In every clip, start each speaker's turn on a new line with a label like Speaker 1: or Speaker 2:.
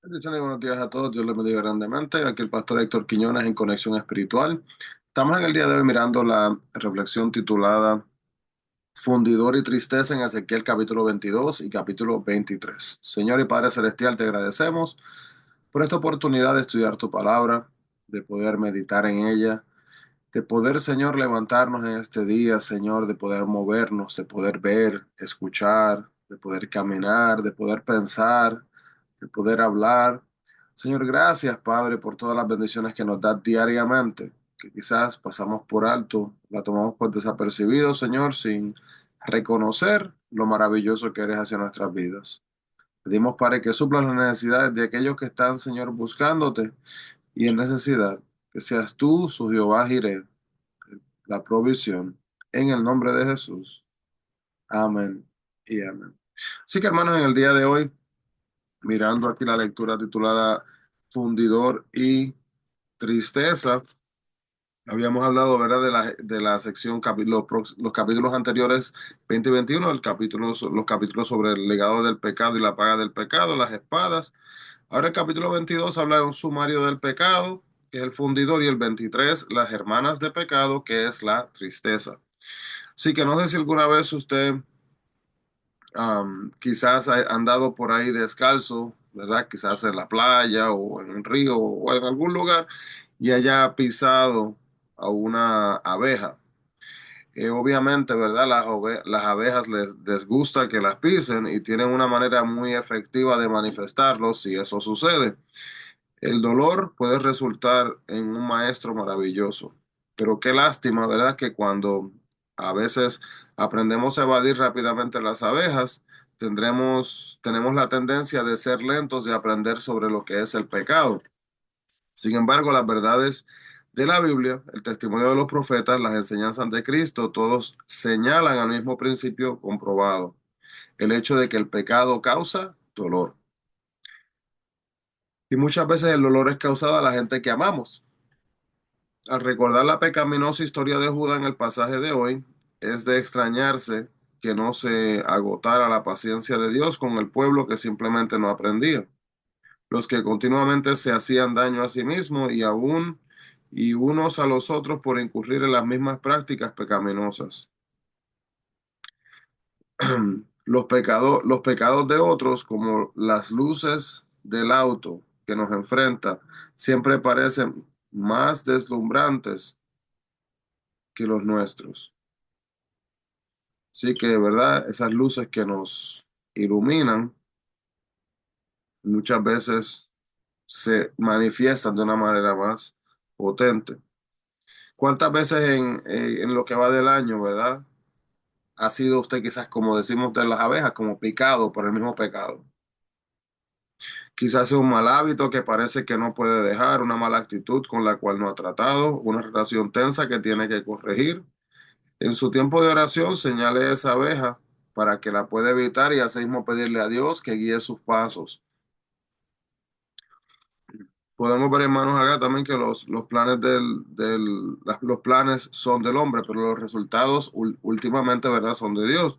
Speaker 1: Bendiciones y buenos días a todos. Dios les bendiga grandemente. Aquí el pastor Héctor Quiñones en Conexión Espiritual. Estamos en el día de hoy mirando la reflexión titulada Fundidor y Tristeza en Ezequiel capítulo 22 y capítulo 23. Señor y Padre Celestial, te agradecemos por esta oportunidad de estudiar tu palabra, de poder meditar en ella, de poder, Señor, levantarnos en este día, Señor, de poder movernos, de poder ver, escuchar, de poder caminar, de poder pensar, de poder hablar. Señor, gracias, Padre, por todas las bendiciones que nos das diariamente, que quizás pasamos por alto, la tomamos por desapercibido, Señor, sin reconocer lo maravilloso que eres hacia nuestras vidas. Pedimos, Padre, que suplas las necesidades de aquellos que están, Señor, buscándote y en necesidad, que seas tú, su Jehová Jireh, la provisión, en el nombre de Jesús. Amén y amén. Así que, hermanos, en el día de hoy, mirando aquí la lectura titulada Fundidor y Tristeza, habíamos hablado, ¿verdad?, de la sección, los capítulos anteriores 20 y 21, los capítulos sobre el legado del pecado y la paga del pecado, las espadas. Ahora el capítulo 22 habla de un sumario del pecado, que es el fundidor, y el 23, las hermanas de pecado, que es la tristeza. Así que no sé si alguna vez usted quizás ha andado por ahí descalzo, ¿verdad? Quizás en la playa o en un río o en algún lugar y haya pisado a una abeja. Obviamente, ¿verdad? Las abejas les gusta que las pisen y tienen una manera muy efectiva de manifestarlo si eso sucede. El dolor puede resultar en un maestro maravilloso, pero qué lástima, ¿verdad? Que cuando a veces aprendemos a evadir rápidamente las abejas, tenemos la tendencia de ser lentos de aprender sobre lo que es el pecado. Sin embargo, las verdades de la Biblia, el testimonio de los profetas, las enseñanzas de Cristo, todos señalan al mismo principio comprobado, el hecho de que el pecado causa dolor. Y muchas veces el dolor es causado a la gente que amamos. Al recordar la pecaminosa historia de Judá en el pasaje de hoy, es de extrañarse que no se agotara la paciencia de Dios con el pueblo que simplemente no aprendía, los que continuamente se hacían daño a sí mismos y unos a los otros por incurrir en las mismas prácticas pecaminosas. Los pecados de otros, como las luces del auto que nos enfrenta, siempre parecen más deslumbrantes que los nuestros. Sí que, ¿verdad? Esas luces que nos iluminan muchas veces se manifiestan de una manera más potente. ¿Cuántas veces en lo que va del año, ¿verdad? Ha sido usted quizás, como decimos de las abejas, como picado por el mismo pecado? Quizás sea un mal hábito que parece que no puede dejar, una mala actitud con la cual no ha tratado, una relación tensa que tiene que corregir. En su tiempo de oración, señale esa abeja para que la pueda evitar y así mismo pedirle a Dios que guíe sus pasos. Podemos ver, hermanos, acá también que los planes los planes son del hombre, pero los resultados últimamente, ¿verdad?, son de Dios.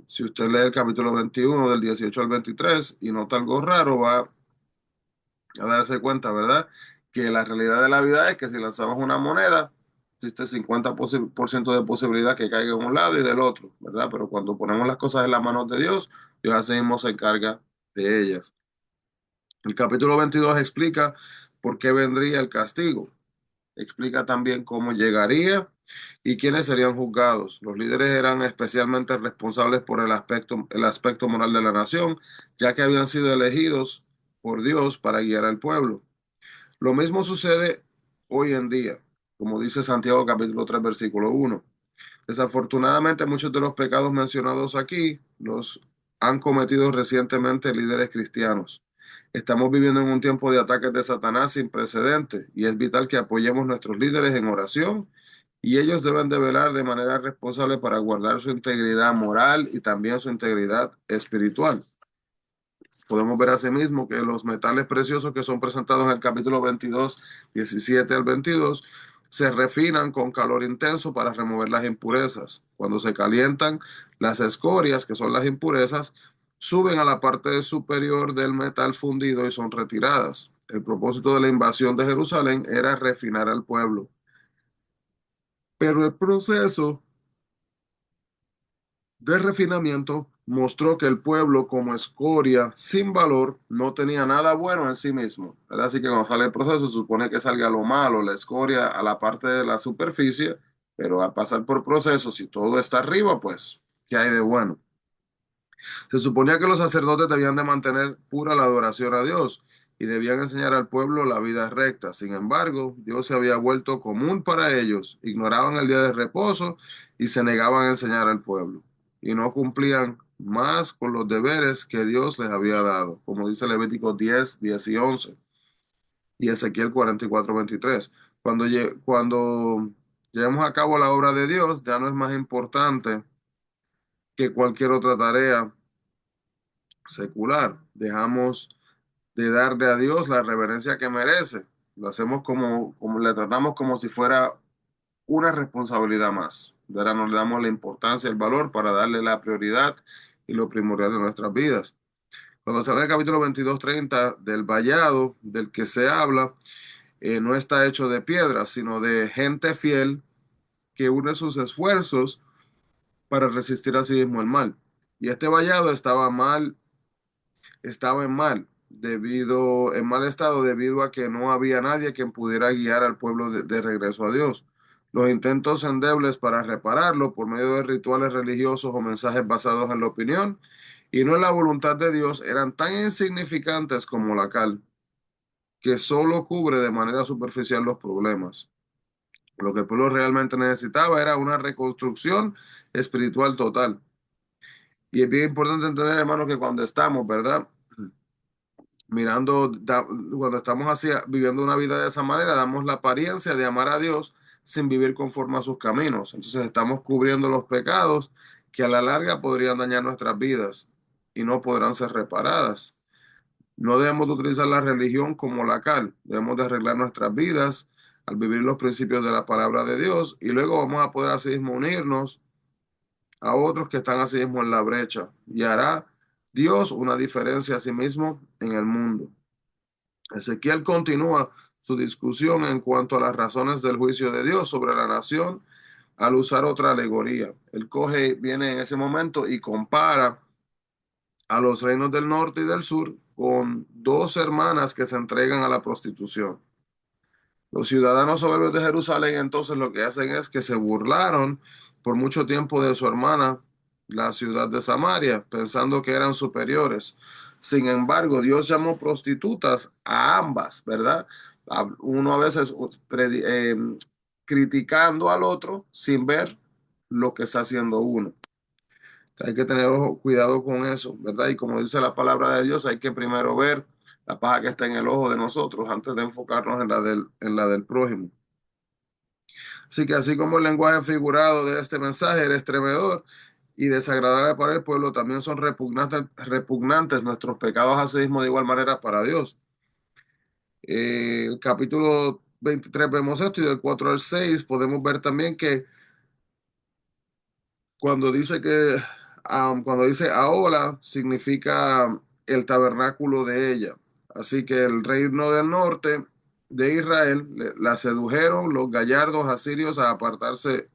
Speaker 1: Si usted lee el capítulo 21 del 18 al 23 y nota algo raro, va a darse cuenta, ¿verdad?, que la realidad de la vida es que si lanzamos una moneda, existe 50% de posibilidad que caiga en un lado y del otro, ¿verdad? Pero cuando ponemos las cosas en las manos de Dios, Dios así mismo se encarga de ellas. El capítulo 22 explica por qué vendría el castigo. Explica también cómo llegaría y quiénes serían juzgados. Los líderes eran especialmente responsables por el aspecto moral de la nación, ya que habían sido elegidos por Dios para guiar al pueblo. Lo mismo sucede hoy en día, como dice Santiago capítulo 3 versículo 1. Desafortunadamente, muchos de los pecados mencionados aquí los han cometido recientemente líderes cristianos. Estamos viviendo en un tiempo de ataques de Satanás sin precedentes y es vital que apoyemos a nuestros líderes en oración y ellos deben de velar de manera responsable para guardar su integridad moral y también su integridad espiritual. Podemos ver asimismo que los metales preciosos que son presentados en el capítulo 22, 17 al 22, se refinan con calor intenso para remover las impurezas. Cuando se calientan las escorias, que son las impurezas, suben a la parte superior del metal fundido y son retiradas. El propósito de la invasión de Jerusalén era refinar al pueblo, pero el proceso de refinamiento mostró que el pueblo como escoria sin valor no tenía nada bueno en sí mismo, ¿verdad? Así que cuando sale el proceso se supone que salga lo malo, la escoria a la parte de la superficie, pero al pasar por proceso, si todo está arriba, pues, ¿qué hay de bueno? Se suponía que los sacerdotes debían de mantener pura la adoración a Dios y debían enseñar al pueblo la vida recta. Sin embargo, Dios se había vuelto común para ellos, ignoraban el día de reposo y se negaban a enseñar al pueblo y no cumplían más con los deberes que Dios les había dado, como dice Levítico 10, 10 y 11 y Ezequiel 44, 23. Cuando llevemos a cabo la obra de Dios, ya no es más importante que cualquier otra tarea secular. Dejamos de darle a Dios la reverencia que merece. Lo hacemos como le tratamos como si fuera una responsabilidad más. ¿Verdad? No le damos la importancia, el valor para darle la prioridad y lo primordial de nuestras vidas. Cuando se habla del capítulo 22-30 del vallado del que se habla, no está hecho de piedra, sino de gente fiel que une sus esfuerzos para resistir a sí mismo el mal. Y este vallado estaba en mal estado debido a que no había nadie quien pudiera guiar al pueblo de regreso a Dios. Los intentos endebles para repararlo por medio de rituales religiosos o mensajes basados en la opinión y no en la voluntad de Dios eran tan insignificantes como la cal, que solo cubre de manera superficial los problemas. Lo que el pueblo realmente necesitaba era una reconstrucción espiritual total. Y es bien importante entender, hermanos, que cuando estamos, ¿verdad? Cuando estamos así, viviendo una vida de esa manera, damos la apariencia de amar a Dios sin vivir conforme a sus caminos. Entonces estamos cubriendo los pecados que a la larga podrían dañar nuestras vidas y no podrán ser reparadas. No debemos de utilizar la religión como la cal, debemos de arreglar nuestras vidas al vivir los principios de la palabra de Dios y luego vamos a poder así mismo unirnos a otros que están así mismo en la brecha y hará Dios una diferencia a sí mismo en el mundo. Ezequiel continúa su discusión en cuanto a las razones del juicio de Dios sobre la nación al usar otra alegoría. Viene en ese momento y compara a los reinos del norte y del sur con dos hermanas que se entregan a la prostitución. Los ciudadanos soberbios de Jerusalén entonces lo que hacen es que se burlaron por mucho tiempo de su hermana, la ciudad de Samaria, pensando que eran superiores. Sin embargo, Dios llamó prostitutas a ambas, ¿verdad? Uno a veces criticando al otro sin ver lo que está haciendo uno. Hay que tener cuidado con eso, ¿verdad? Y como dice la palabra de Dios, hay que primero ver la paja que está en el ojo de nosotros antes de enfocarnos en la del prójimo. Así que así como el lenguaje figurado de este mensaje era estremecedor y desagradable para el pueblo, también son repugnantes nuestros pecados así mismo de igual manera para Dios. El capítulo 23 vemos esto y del 4 al 6 podemos ver también que cuando dice cuando dice Ahola, significa el tabernáculo de ella. Así que el reino del norte de Israel la sedujeron los gallardos asirios a apartarse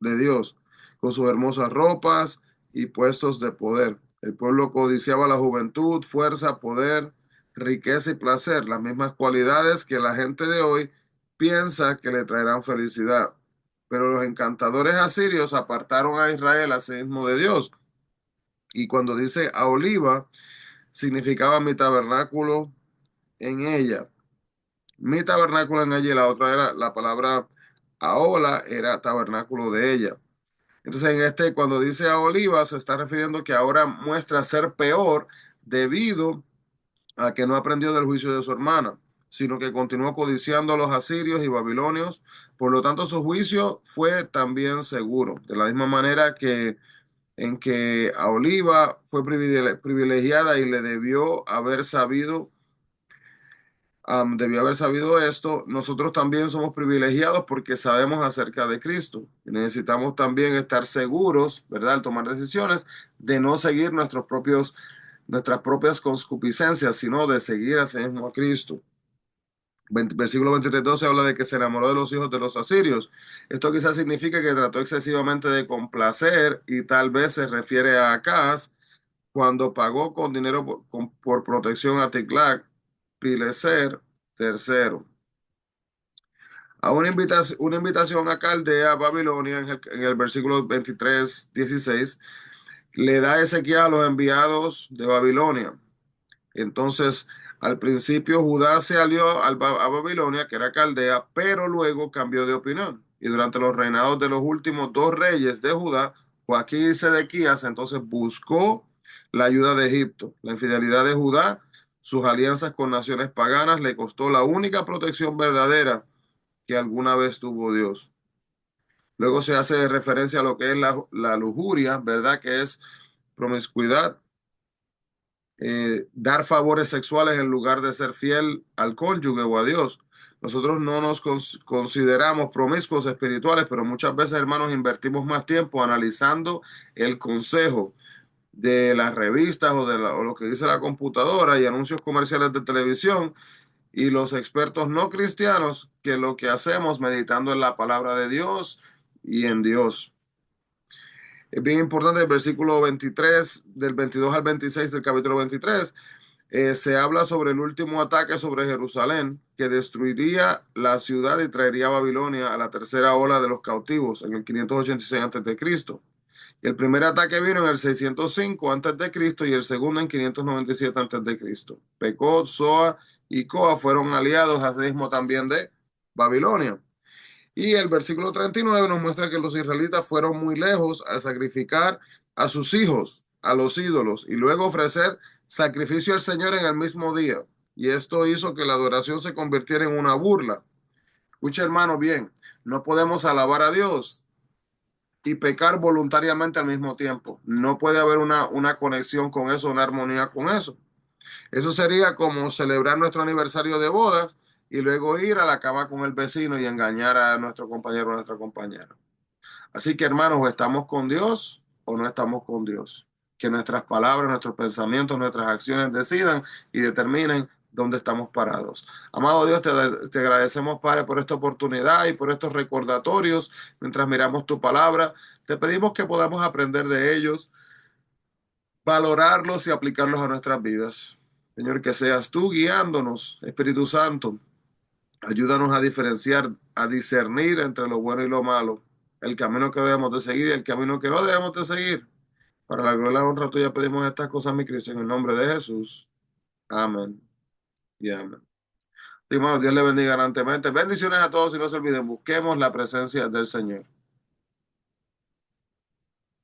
Speaker 1: de Dios, con sus hermosas ropas y puestos de poder. El pueblo codiciaba la juventud, fuerza, poder, riqueza y placer, las mismas cualidades que la gente de hoy piensa que le traerán felicidad. Pero los encantadores asirios apartaron a Israel a sí mismo de Dios. Y cuando dice a oliva, significaba mi tabernáculo en ella. Mi tabernáculo en ella y la otra era la palabra Ahola, era tabernáculo de ella. Entonces, cuando dice a oliva, se está refiriendo que ahora muestra ser peor debido a que no aprendió del juicio de su hermana, sino que continuó codiciando a los asirios y babilonios. Por lo tanto, su juicio fue también seguro. De la misma manera que en que a Oliva fue privilegiada y le debió haber sabido esto, nosotros también somos privilegiados porque sabemos acerca de Cristo. Y necesitamos también estar seguros, ¿verdad? Al tomar decisiones, de no seguir nuestros propios nuestras propias concupiscencias, sino de seguir así mismo a Cristo. Versículo 23-12 habla de que se enamoró de los hijos de los asirios. Esto quizás significa que trató excesivamente de complacer y tal vez se refiere a Acaz cuando pagó con dinero por protección a Tiglath Pileser tercero. A una invitación a Caldea, Babilonia, en el versículo 23-16, le da Ezequiel a los enviados de Babilonia. Entonces, al principio Judá se alió a Babilonia, que era Caldea, pero luego cambió de opinión. Y durante los reinados de los últimos dos reyes de Judá, Joaquín y Sedequías, entonces buscó la ayuda de Egipto. La infidelidad de Judá, sus alianzas con naciones paganas, le costó la única protección verdadera que alguna vez tuvo Dios. Luego se hace referencia a lo que es la lujuria, ¿verdad? Que es promiscuidad, dar favores sexuales en lugar de ser fiel al cónyuge o a Dios. Nosotros no nos consideramos promiscuos espirituales, pero muchas veces, hermanos, invertimos más tiempo analizando el consejo de las revistas o lo que dice la computadora y anuncios comerciales de televisión y los expertos no cristianos que lo que hacemos meditando en la palabra de Dios y en Dios. Es bien importante el versículo 23, del 22 al 26 del capítulo 23. Se habla sobre el último ataque sobre Jerusalén, que destruiría la ciudad y traería a Babilonia a la tercera ola de los cautivos en el 586 a.C. Y el primer ataque vino en el 605 a.C. y el segundo en 597 a.C. Pekod, Zoa y Coa fueron aliados asimismo también de Babilonia. Y el versículo 39 nos muestra que los israelitas fueron muy lejos al sacrificar a sus hijos, a los ídolos, y luego ofrecer sacrificio al Señor en el mismo día. Y esto hizo que la adoración se convirtiera en una burla. Escucha, hermano, bien, no podemos alabar a Dios y pecar voluntariamente al mismo tiempo. No puede haber una conexión con eso, una armonía con eso. Eso sería como celebrar nuestro aniversario de bodas y luego ir a la cama con el vecino y engañar a nuestro compañero o nuestra compañera. Así que, hermanos, o estamos con Dios o no estamos con Dios. Que nuestras palabras, nuestros pensamientos, nuestras acciones decidan y determinen dónde estamos parados. Amado Dios, te agradecemos, Padre, por esta oportunidad y por estos recordatorios mientras miramos tu palabra. Te pedimos que podamos aprender de ellos, valorarlos y aplicarlos a nuestras vidas. Señor, que seas tú guiándonos, Espíritu Santo. Ayúdanos a diferenciar, a discernir entre lo bueno y lo malo, el camino que debemos de seguir y el camino que no debemos de seguir. Para la gloria y la honra tuya pedimos estas cosas, mi Cristo, en el nombre de Jesús. Amén y amén. Sí, hermano, Dios le bendiga grandemente. Bendiciones a todos y no se olviden, busquemos la presencia del Señor.